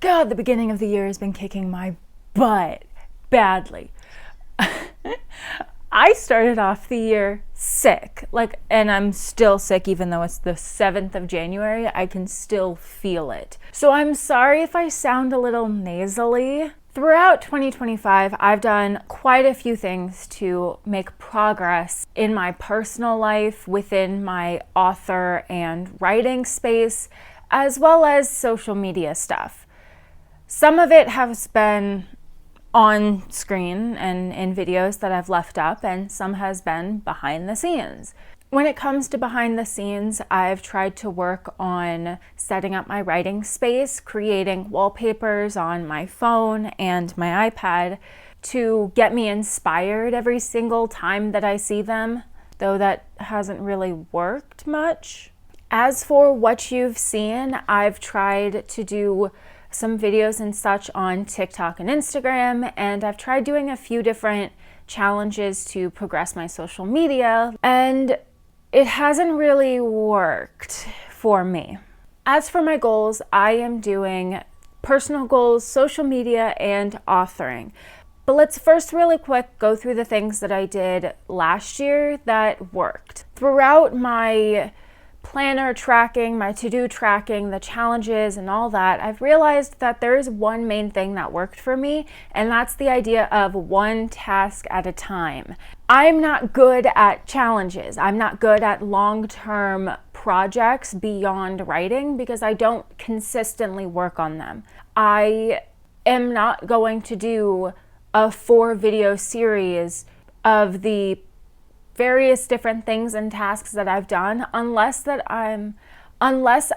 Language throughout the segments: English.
God, the beginning of the year has been kicking my butt badly. I started off the year sick, and I'm still sick even though it's the 7th of January. I can still feel it. So I'm sorry if I sound a little nasally. Throughout 2025, I've done quite a few things to make progress in my personal life, within my author and writing space, as well as social media stuff. Some of it has been on screen and in videos that I've left up, and some has been behind the scenes. When it comes to behind the scenes, I've tried to work on setting up my writing space, creating wallpapers on my phone and my iPad to get me inspired every single time that I see them, though that hasn't really worked much. As for what you've seen, I've tried to do some videos and such on TikTok and Instagram, and I've tried doing a few different challenges to progress my social media, and it hasn't really worked for me. As for my goals, I am doing personal goals, social media, and authoring. But let's first really quick go through the things that I did last year that worked. Throughout my planner tracking, my to-do tracking, the challenges and all that, I've realized that there is one main thing that worked for me, and that's the idea of one task at a time. I'm not good at challenges. I'm not good at long-term projects beyond writing because I don't consistently work on them. I am not going to do a 4-video series of the various different things and tasks that I've done unless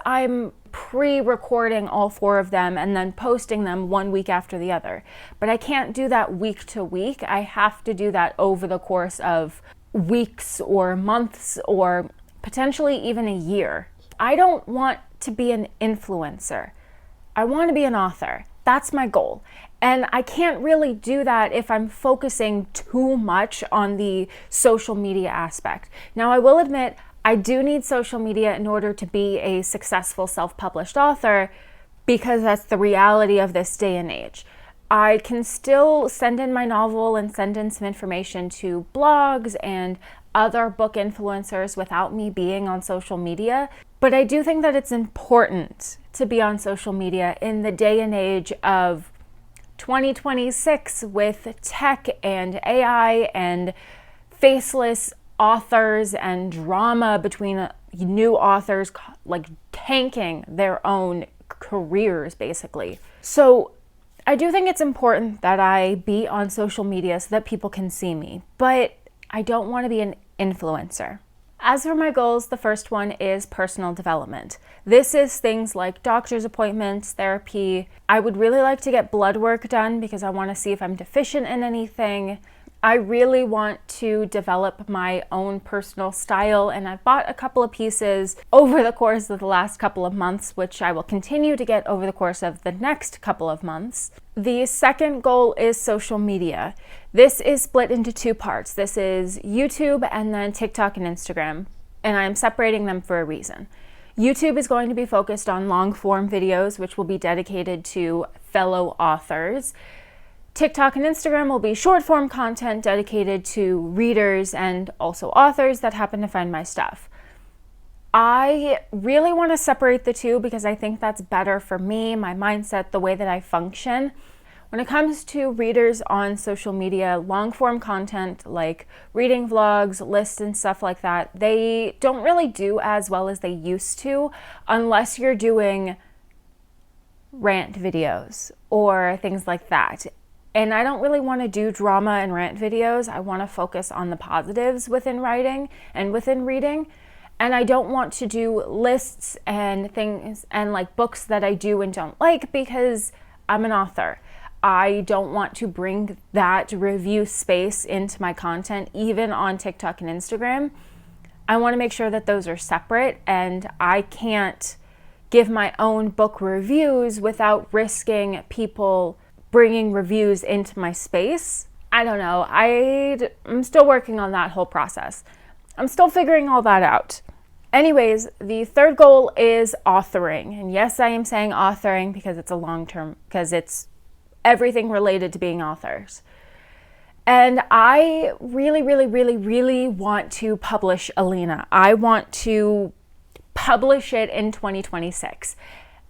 I'm pre-recording all 4 of them and then posting them one week after the other. But I can't do that week to week. I have to do that over the course of weeks or months or potentially even a year. I don't want to be an influencer. I want to be an author. That's my goal. And I can't really do that if I'm focusing too much on the social media aspect. Now, I will admit, I do need social media in order to be a successful self-published author because that's the reality of this day and age. I can still send in my novel and send in some information to blogs and other book influencers without me being on social media. But I do think that it's important to be on social media in the day and age of 2026 with tech and AI and faceless authors and drama between new authors like tanking their own careers basically. So I do think it's important that I be on social media so that people can see me, but I don't want to be an influencer. As for my goals, the first one is personal development. This is things like doctor's appointments, therapy. I would really like to get blood work done because I want to see if I'm deficient in anything. I really want to develop my own personal style, and I've bought a couple of pieces over the course of the last couple of months, which I will continue to get over the course of the next couple of months. The second goal is social media. This is split into 2 parts. This is YouTube and then TikTok and Instagram, and I'm separating them for a reason. YouTube is going to be focused on long-form videos, which will be dedicated to fellow authors. TikTok and Instagram will be short-form content dedicated to readers and also authors that happen to find my stuff. I really want to separate the two because I think that's better for me, my mindset, the way that I function. When it comes to readers on social media, long-form content like reading vlogs, lists, and stuff like that, they don't really do as well as they used to unless you're doing rant videos or things like that. And I don't really want to do drama and rant videos. I want to focus on the positives within writing and within reading. And I don't want to do lists and things and like books that I do and don't like because I'm an author. I don't want to bring that review space into my content, even on TikTok and Instagram. I want to make sure that those are separate, and I can't give my own book reviews without risking people bringing reviews into my space. I don't know. I'm still working on that whole process. I'm still figuring all that out. Anyways, the third goal is authoring. And yes, I am saying authoring because it's a long term, because it's everything related to being authors. And I really, really, really, really want to publish Alina. I want to publish it in 2026.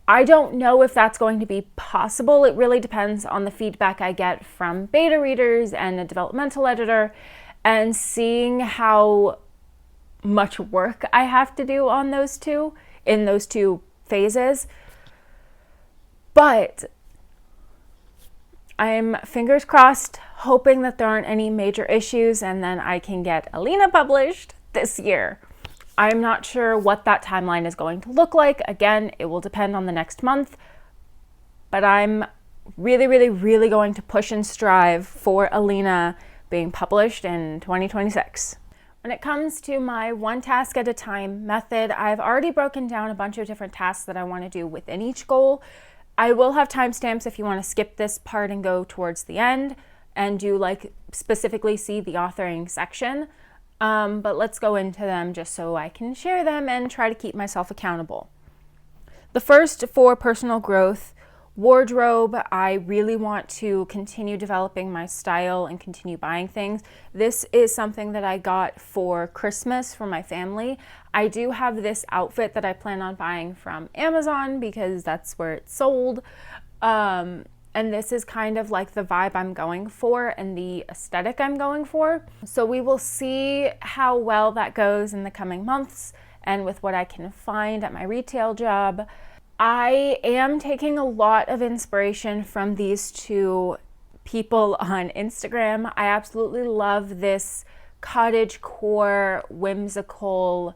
I don't know if that's going to be possible. It really depends on the feedback I get from beta readers and a developmental editor, and seeing how much work I have to do on those two, in those two phases. But I'm fingers crossed, hoping that there aren't any major issues, and then I can get Alina published this year. I'm not sure what that timeline is going to look like. Again, it will depend on the next month, but I'm really, really, really going to push and strive for Alina being published in 2026. When it comes to my one task at a time method, I've already broken down a bunch of different tasks that I want to do within each goal. I will have timestamps if you want to skip this part and go towards the end and do like specifically see the authoring section. But let's go into them just so I can share them and try to keep myself accountable. The first, for personal growth, wardrobe. I really want to continue developing my style and continue buying things. This is something that I got for Christmas for my family. I do have this outfit that I plan on buying from Amazon because that's where it's sold. And this is kind of like the vibe I'm going for and the aesthetic I'm going for. So we will see how well that goes in the coming months and with what I can find at my retail job. I am taking a lot of inspiration from these two people on Instagram. I absolutely love this cottagecore, whimsical,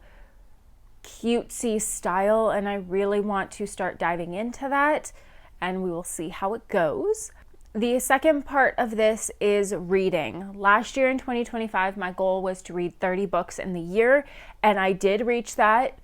cutesy style, and I really want to start diving into that, and we will see how it goes. The second part of this is reading. Last year in 2025, my goal was to read 30 books in the year, and I did reach that.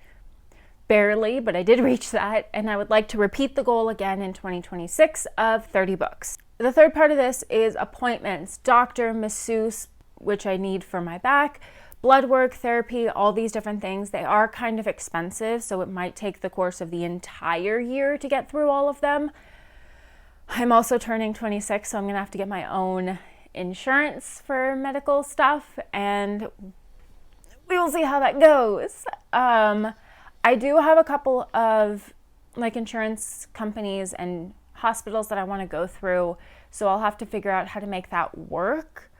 Barely, but I did reach that, and I would like to repeat the goal again in 2026 of 30 books. The third part of this is appointments, doctor, masseuse, which I need for my back, blood work, therapy, all these different things. They are kind of expensive, so it might take the course of the entire year to get through all of them. I'm also turning 26, so I'm gonna have to get my own insurance for medical stuff, and we will see how that goes. I do have a couple of like insurance companies and hospitals that I want to go through, so I'll have to figure out how to make that work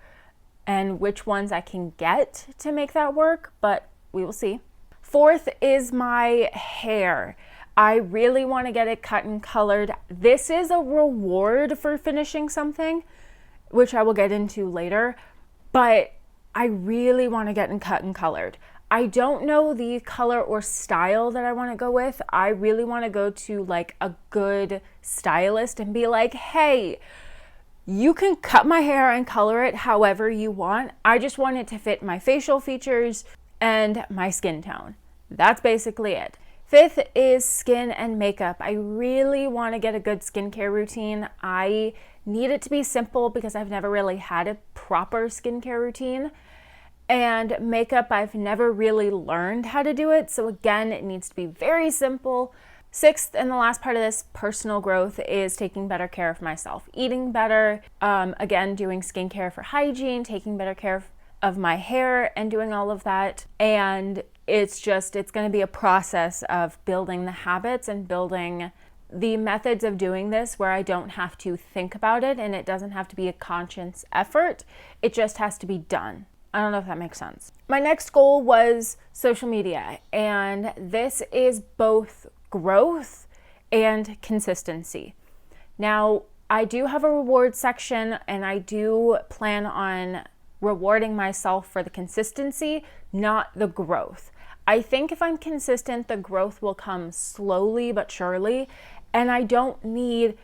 and which ones I can get to make that work, but we will see. Fourth is my hair. I really want to get it cut and colored. This is a reward for finishing something, which I will get into later, but I really want to get it cut and colored. I don't know the color or style that I want to go with. I really want to go to like a good stylist and be like, hey, you can cut my hair and color it however you want. I just want it to fit my facial features and my skin tone. That's basically it. Fifth is skin and makeup. I really want to get a good skincare routine. I need it to be simple because I've never really had a proper skincare routine. And makeup, I've never really learned how to do it. So again, it needs to be very simple. Sixth and the last part of this personal growth is taking better care of myself, eating better, again, doing skincare for hygiene, taking better care of my hair and doing all of that. And it's going to be a process of building the habits and building the methods of doing this where I don't have to think about it and it doesn't have to be a conscious effort. It just has to be done. I don't know if that makes sense. My next goal was social media, and this is both growth and consistency. Now, I do have a reward section, and I do plan on rewarding myself for the consistency, not the growth. I think if I'm consistent, the growth will come slowly but surely, and I don't need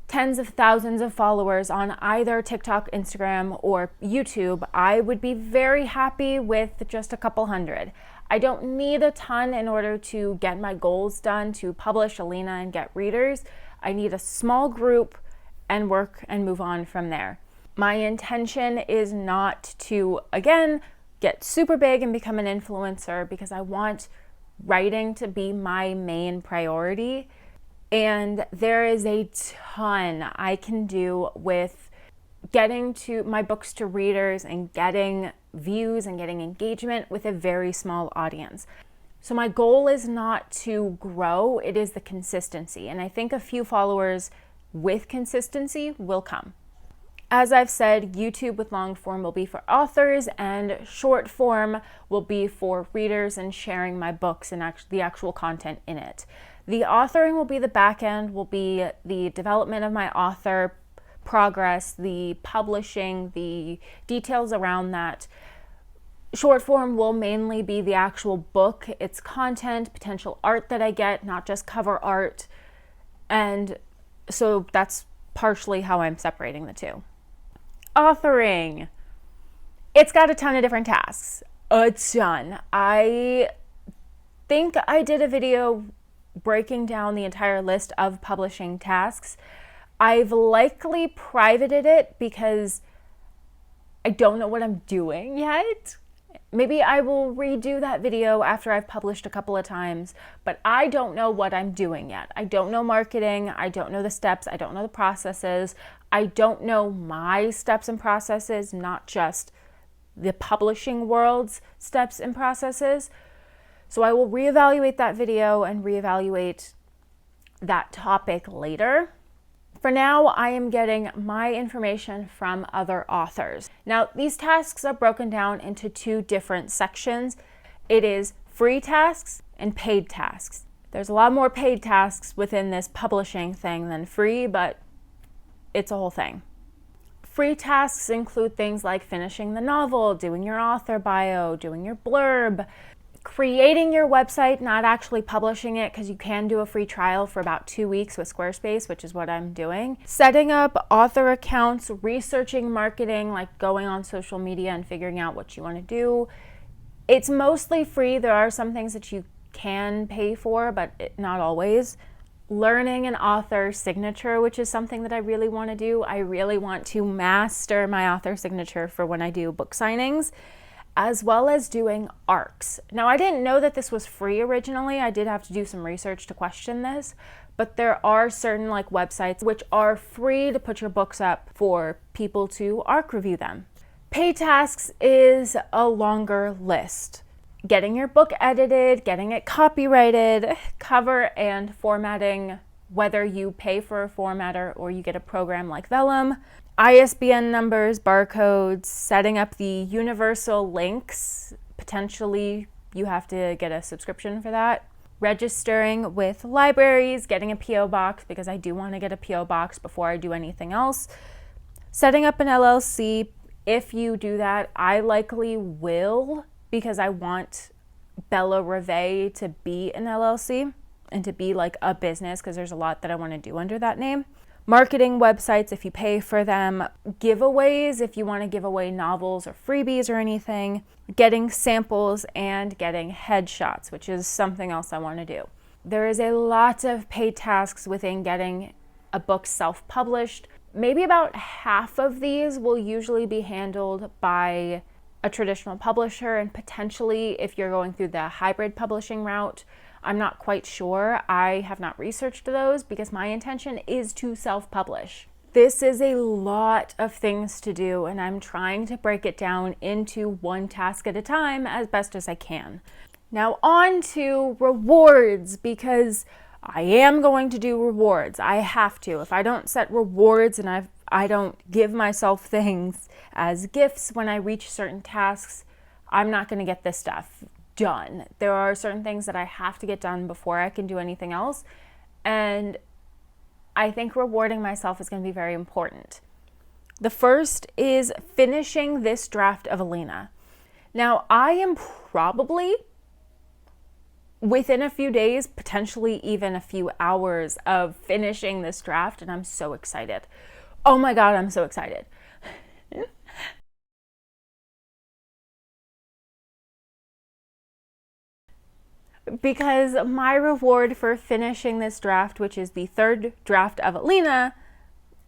tens of thousands of followers on either TikTok, Instagram, or YouTube. I would be very happy with just a couple hundred. I don't need a ton in order to get my goals done, to publish Alina and get readers. I need a small group and work and move on from there. My intention is not to, again, get super big and become an influencer, because I want writing to be my main priority. And there is a ton I can do with getting to my books to readers and getting views and getting engagement with a very small audience. So my goal is not to grow, it is the consistency. And I think a few followers with consistency will come. As I've said, YouTube with long form will be for authors and short form will be for readers and sharing my books and the actual content in it. The authoring will be the back end, will be the development of my author progress, the publishing, the details around that. Short form will mainly be the actual book, its content, potential art that I get, not just cover art. And so that's partially how I'm separating the two. Authoring. It's got a ton of different tasks. A ton. I think I did a video breaking down the entire list of publishing tasks. I've likely privated it because I don't know what I'm doing yet. Maybe I will redo that video after I've published a couple of times, but I don't know what I'm doing yet. I don't know marketing. I don't know the steps. I don't know the processes. I don't know my steps and processes, not just the publishing world's steps and processes. So I will reevaluate that video and reevaluate that topic later. For now, I am getting my information from other authors. Now, these tasks are broken down into two different sections. It is free tasks and paid tasks. There's a lot more paid tasks within this publishing thing than free, but it's a whole thing. Free tasks include things like finishing the novel, doing your author bio, doing your blurb, creating your website, not actually publishing it because you can do a free trial for about 2 weeks with Squarespace, which is what I'm doing. Setting up author accounts, researching marketing, like going on social media and figuring out what you want to do. It's mostly free. There are some things that you can pay for, but not always. Learning an author signature, which is something that I really want to do. I really want to master my author signature for when I do book signings, as well as doing ARCs. Now, I didn't know that this was free originally. I did have to do some research to question this, but there are certain websites which are free to put your books up for people to ARC review them. Paid tasks is a longer list. Getting your book edited, getting it copyrighted, cover and formatting, whether you pay for a formatter or you get a program like Vellum, ISBN numbers, barcodes, setting up the universal links. Potentially you have to get a subscription for that. Registering with libraries, getting a PO box because I do want to get a PO box before I do anything else. Setting up an LLC. If you do that, I likely will, because I want Bella Reve to be an LLC and to be like a business, because there's a lot that I want to do under that name. Marketing websites if you pay for them. Giveaways if you want to give away novels or freebies or anything. Getting samples and getting headshots, which is something else I want to do. There is a lot of paid tasks within getting a book self-published. Maybe about half of these will usually be handled by a traditional publisher, and potentially if you're going through the hybrid publishing route, I'm not quite sure. I have not researched those because my intention is to self-publish. This is a lot of things to do, and I'm trying to break it down into one task at a time as best as I can. Now on to rewards, because I am going to do rewards. I have to. If I don't set rewards and I don't give myself things as gifts when I reach certain tasks, I'm not going to get this stuff done. There are certain things that I have to get done before I can do anything else, and I think rewarding myself is going to be very important. The first is finishing this draft of Alina. Now, I am probably within a few days, potentially even a few hours of finishing this draft, and I'm so excited. Oh my God, I'm so excited. Because my reward for finishing this draft, which is the third draft of Alina,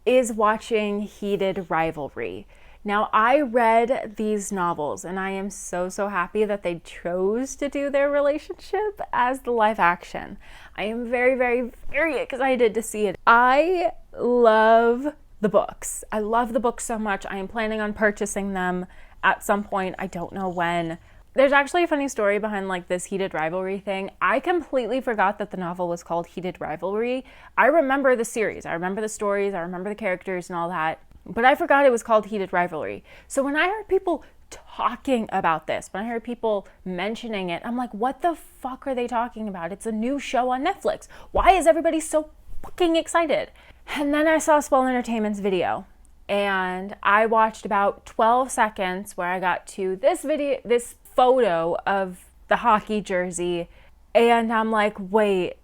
is watching Heated Rivalry. Now, I read these novels and I am so, so happy that they chose to do their relationship as the live action. I am very, very, very excited to see it. I love the books. I love the books so much. I am planning on purchasing them at some point. I don't know when. There's actually a funny story behind like this Heated Rivalry thing. I completely forgot that the novel was called Heated Rivalry. I remember the series. I remember the stories. I remember the characters and all that. But I forgot it was called Heated Rivalry. So when I heard people talking about this, when I heard people mentioning it, I'm like, what the fuck are they talking about? It's a new show on Netflix. Why is everybody so fucking excited? And then I saw Swell Entertainment's video. And I watched about 12 seconds where I got to this photo of the hockey jersey. And I'm like, wait,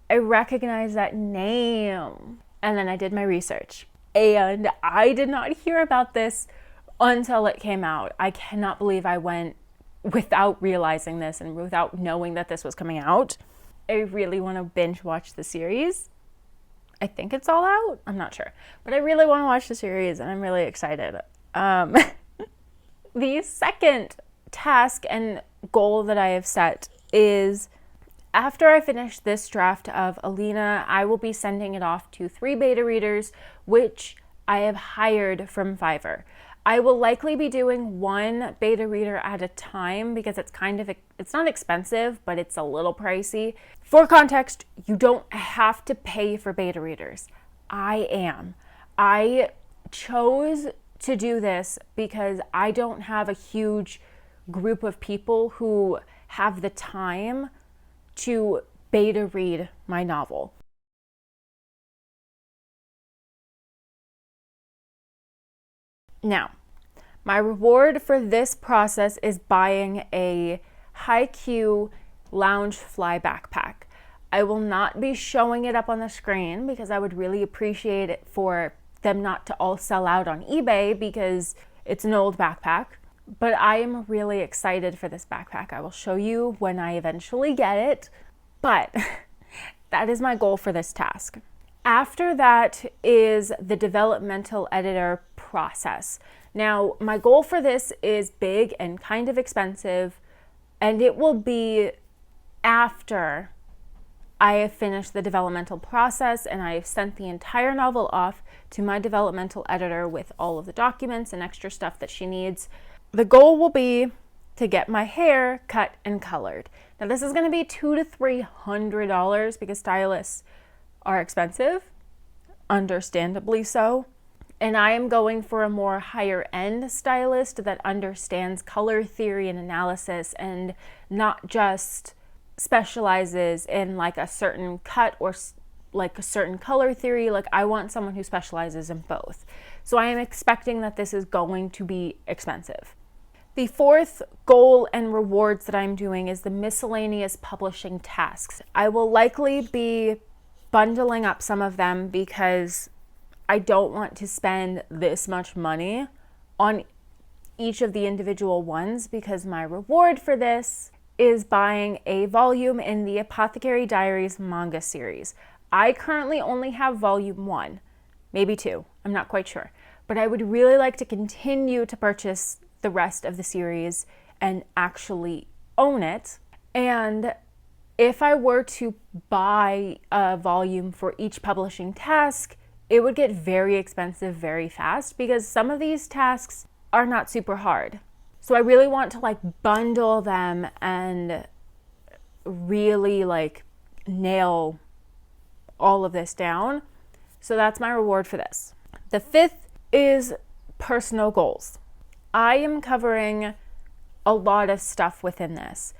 I recognize that name. And then I did my research. And I did not hear about this until it came out. I cannot believe I went without realizing this and without knowing that this was coming out. I really want to binge watch the series. I think it's all out. I'm not sure. But I really want to watch the series and I'm really excited. The second task and goal that I have set is after I finish this draft of Alina, I will be sending it off to 3 beta readers, which I have hired from Fiverr. I will likely be doing 1 beta reader at a time because it's not expensive, but it's a little pricey. For context, you don't have to pay for beta readers. I chose to do this because I don't have a huge group of people who have the time to beta read my novel. Now, my reward for this process is buying a Haikyuu Loungefly backpack. I will not be showing it up on the screen because I would really appreciate it for them not to all sell out on eBay because it's an old backpack. But I am really excited for this backpack. I will show you when I eventually get it. But that is my goal for this task. After that is the developmental editor process. Now, my goal for this is big and kind of expensive, and it will be after I have finished the developmental process and I have sent the entire novel off to my developmental editor with all of the documents and extra stuff that she needs. The goal will be to get my hair cut and colored. Now this is going to be $200 to $300 because stylists are expensive, understandably so. And I am going for a more higher end stylist that understands color theory and analysis and not just specializes in like a certain cut or like a certain color theory. Like I want someone who specializes in both. So I am expecting that this is going to be expensive. The fourth goal and rewards that I'm doing is the miscellaneous publishing tasks. I will likely be bundling up some of them because I don't want to spend this much money on each of the individual ones because my reward for this is buying a volume in the Apothecary Diaries manga series. I currently only have volume 1, maybe 2, I'm not quite sure. But I would really like to continue to purchase the rest of the series and actually own it. And if I were to buy a volume for each publishing task, it would get very expensive very fast because some of these tasks are not super hard. So I really want to like bundle them and really like nail all of this down. So that's my reward for this. The fifth is personal goals. I am covering a lot of stuff within this,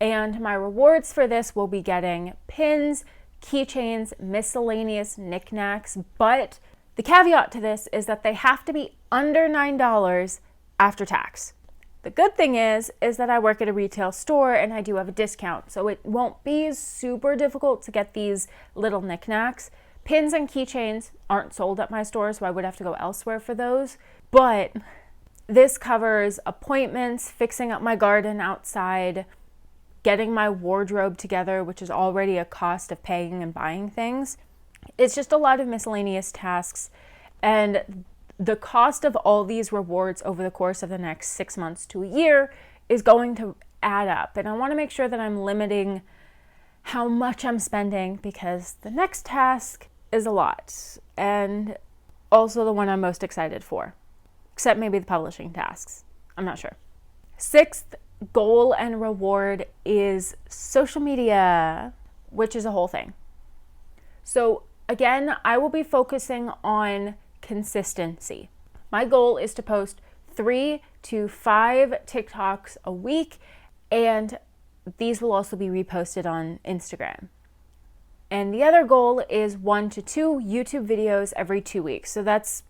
and my rewards for this will be getting pins, keychains, miscellaneous knickknacks, but the caveat to this is that they have to be under $9 after tax. The good thing is that I work at a retail store and I do have a discount, so it won't be super difficult to get these little knickknacks. Pins and keychains aren't sold at my store, so I would have to go elsewhere for those, but this covers appointments, fixing up my garden outside, getting my wardrobe together, which is already a cost of paying and buying things. It's just a lot of miscellaneous tasks. And the cost of all these rewards over the course of the next 6 months to a year is going to add up. And I want to make sure that I'm limiting how much I'm spending, because the next task is a lot, and also the one I'm most excited for, except maybe the publishing tasks. I'm not sure. Sixth goal and reward is social media, which is a whole thing. So again, I will be focusing on consistency. My goal is to post 3 to 5 TikToks a week, and these will also be reposted on Instagram. And the other goal is 1 to 2 YouTube videos every 2 weeks. So that's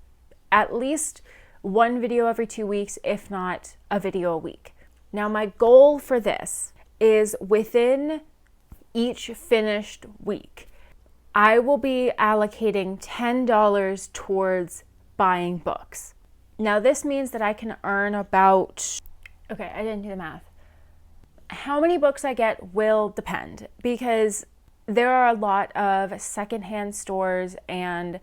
at least 1 video every 2 weeks, if not a video a week. Now, my goal for this is within each finished week, I will be allocating $10 towards buying books. Now, this means that I can earn about, okay, I didn't do the math. How many books I get will depend, because there are a lot of secondhand stores and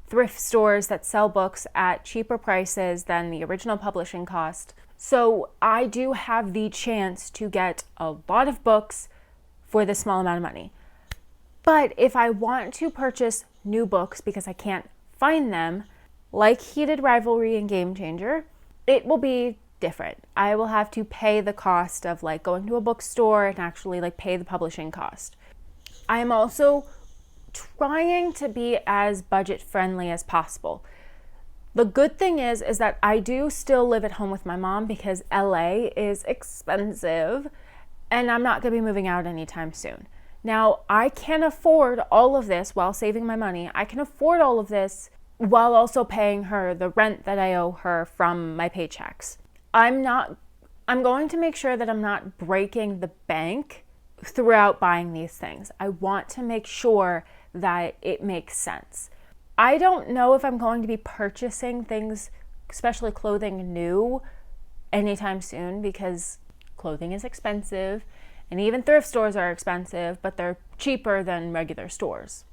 thrift stores that sell books at cheaper prices than the original publishing cost. So I do have the chance to get a lot of books for this small amount of money. But if I want to purchase new books because I can't find them, like Heated Rivalry and Game Changer, it will be different. I will have to pay the cost of like going to a bookstore and actually like pay the publishing cost. I am also trying to be as budget friendly as possible. The good thing is that I do still live at home with my mom, because LA is expensive and I'm not going to be moving out anytime soon. Now, I can afford all of this while saving my money. I can afford all of this while also paying her the rent that I owe her from my paychecks. I'm going to make sure that I'm not breaking the bank throughout buying these things. I want to make sure that it makes sense. I don't know if I'm going to be purchasing things, especially clothing, new anytime soon, because clothing is expensive and even thrift stores are expensive, but they're cheaper than regular stores.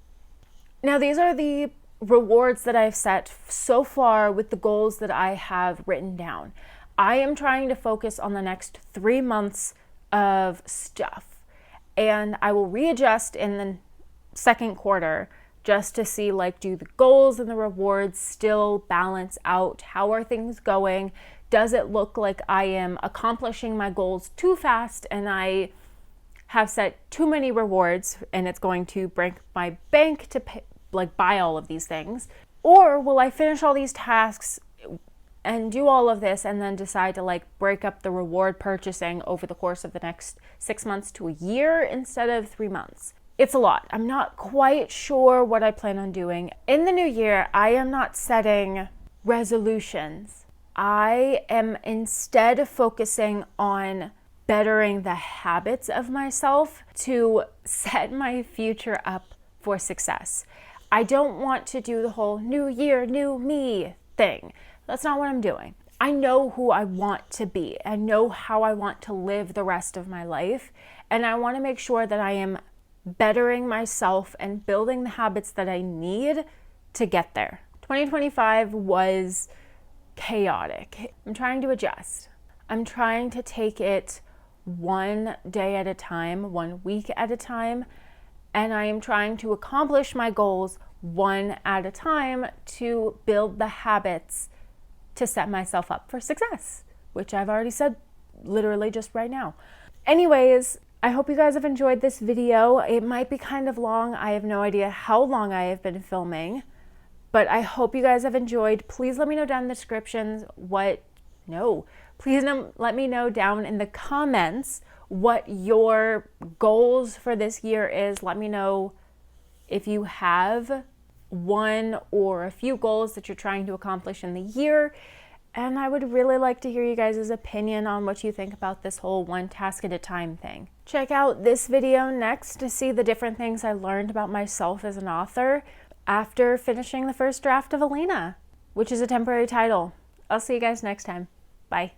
Now, these are the rewards that I've set so far with the goals that I have written down. I am trying to focus on the next 3 months of stuff, and I will readjust in the second quarter just to see, like, do the goals and the rewards still balance out? How are things going? Does it look like I am accomplishing my goals too fast and I have set too many rewards and it's going to break my bank to pay, like, buy all of these things? Or will I finish all these tasks and do all of this and then decide to like break up the reward purchasing over the course of the next 6 months to a year instead of 3 months? It's a lot. I'm not quite sure what I plan on doing. In the new year, I am not setting resolutions. I am instead focusing on bettering the habits of myself to set my future up for success. I don't want to do the whole new year, new me thing. That's not what I'm doing. I know who I want to be. I know how I want to live the rest of my life. And I want to make sure that I am bettering myself and building the habits that I need to get there. 2025 was chaotic. I'm trying to adjust. I'm trying to take it one day at a time, 1 week at a time, and I am trying to accomplish my goals one at a time to build the habits to set myself up for success, which I've already said literally just right now. Anyways, I hope you guys have enjoyed this video. It might be kind of long. I have no idea how long I have been filming, but I hope you guys have enjoyed. Please let me know down in the descriptions please let me know down in the comments what your goals for this year is. Let me know if you have one or a few goals that you're trying to accomplish in the year. And I would really like to hear you guys' opinion on what you think about this whole one task at a time thing. Check out this video next to see the different things I learned about myself as an author after finishing the first draft of Elena, which is a temporary title. I'll see you guys next time. Bye.